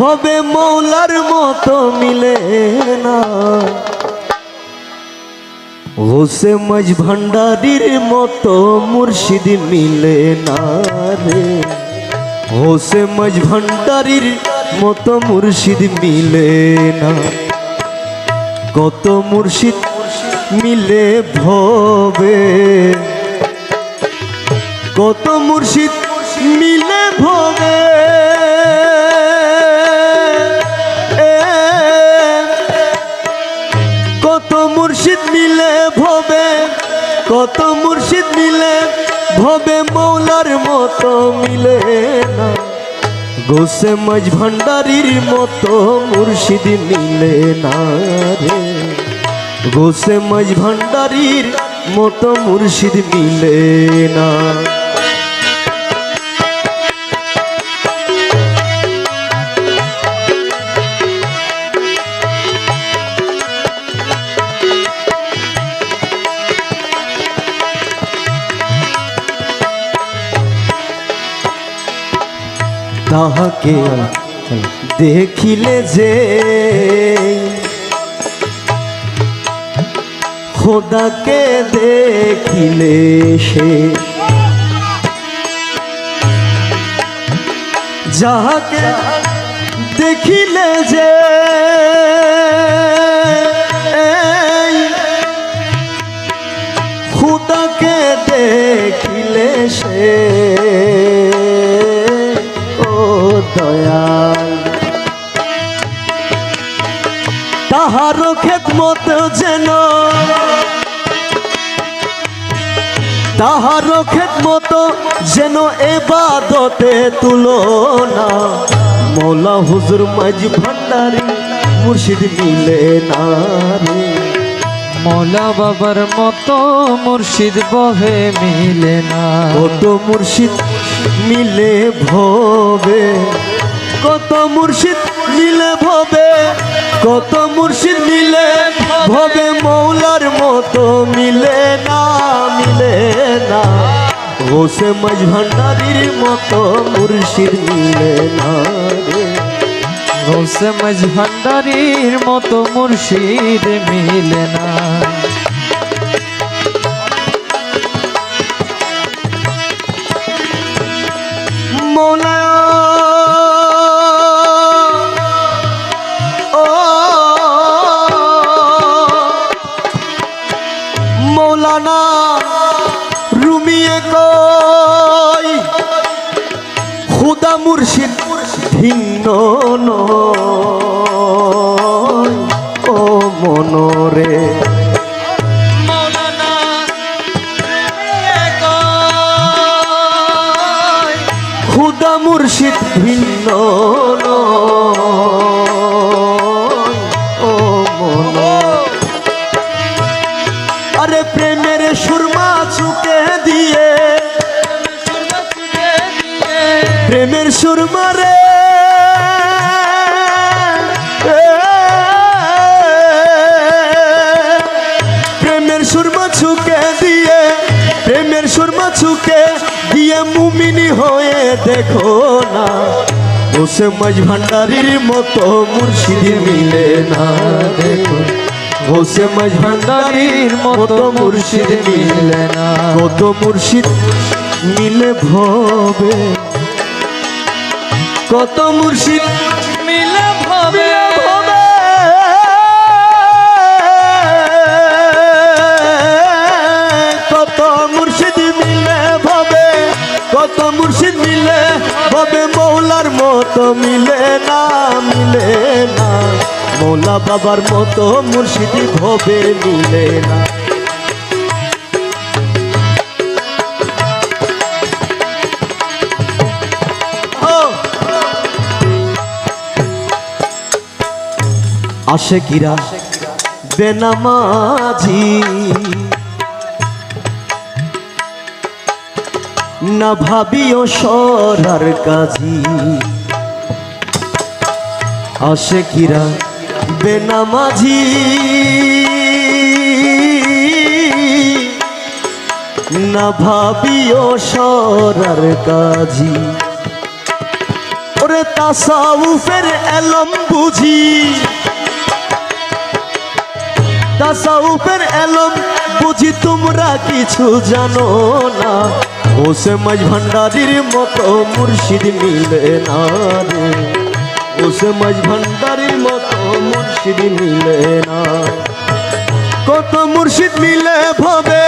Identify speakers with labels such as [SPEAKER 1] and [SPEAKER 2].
[SPEAKER 1] হবে মৌলার মতো মিলে না, হোসে মাঝ ভান্ডারির মতো মুর্শিদ মিলে না রে, হোসে মাঝ ভান্ডারির মতো মুর্শিদ মিলে না। কত মুর্শিদ মিলে ভবে, কত মুর্শিদ মিলে ভবে, কত মুর্শিদ মিলে ভবে, কত মুর্শিদ মিলে ভবে মৌলার মতো মিলে না, গোসে মাঝ ভান্ডারির মতো মুর্শিদ মিলে না রে, গোসে মাঝ ভান্ডারির মতো মুর্শিদ মিলে না। তাহাকে দেখিলে যে খোদাকে দেখিলে সে, যাহাকে দেখিলে যে খোদাকে দেখিলে সে, দয়াল তাহার খেদমত যেন, তাহার খেদমত যেন ইবাদতে তুলনা, মৌলা হুজুর মাঝ ভান্ডারি মুর্শিদ মিলে না রে,
[SPEAKER 2] মৌলা বাবার মতো মুর্শিদ বহে মিলে না।
[SPEAKER 1] কত মুর্শিদ মিলে ভবে, কত মুর্শিদ মিলে ভবে, কত মুর্শিদ মিলে ভবে মৌলার মতো মিলে না, মিলে না, হোসে মাঝ ভান্ডারির মতো মুর্শিদ মিলে না রে,
[SPEAKER 2] হোসে মাঝ ভান্ডারির মতো মুর্শিদ মিলে না।
[SPEAKER 1] মৌলা ও মৌলানা রুমিয়ে কই খুদা মুর্শিদ ভিন্ন নয়, ও মনরে খুদা মুর্শিদ ভিন্ন নয়, ও মন। আরে প্রেমের সুরমা চুকে দিয়ে, প্রেমের সুরমা রে, প্রেমের সুরমা চুকে দিয়ে, প্রেমের সুরমা চুকে দিয়ে মুমিনি হয়ে দেখো না, হোসে মাঝ ভান্ডারির মতো মুর্শিদ মিলে না, দেখো হোসে মাঝ ভান্ডারির মতো মুর্শিদ মিলে না। কত মুর্শিদ মিলে ভবে, কত মুর্শিদ
[SPEAKER 2] মিলে ভবে,
[SPEAKER 1] কত মুর্শিদ মিলে ভবে, কত মুর্শিদ মিলে ভবে মৌলার মতো মিলে না, মিলে না, মৌলা বাবার মতো মুর্শিদ ভবে মিলে না। আশিকিরা বেনামাজি না ভাবিও সরার কাজী, আশিকিরা বেনামাজি না ভাবিও সরার কাজী, ও ওরে তাসাউফের এলম বুঝি, তাসাউফের এলম বুঝি তোমরা কিছু জানো না। ওসে মাঝ ভান্ডারির মতো মুর্শিদ মিলে না রে, ওসে মাঝ ভান্ডারির মতো মুর্শিদ মিলে না। কত মুর্শিদ মিলে ভবে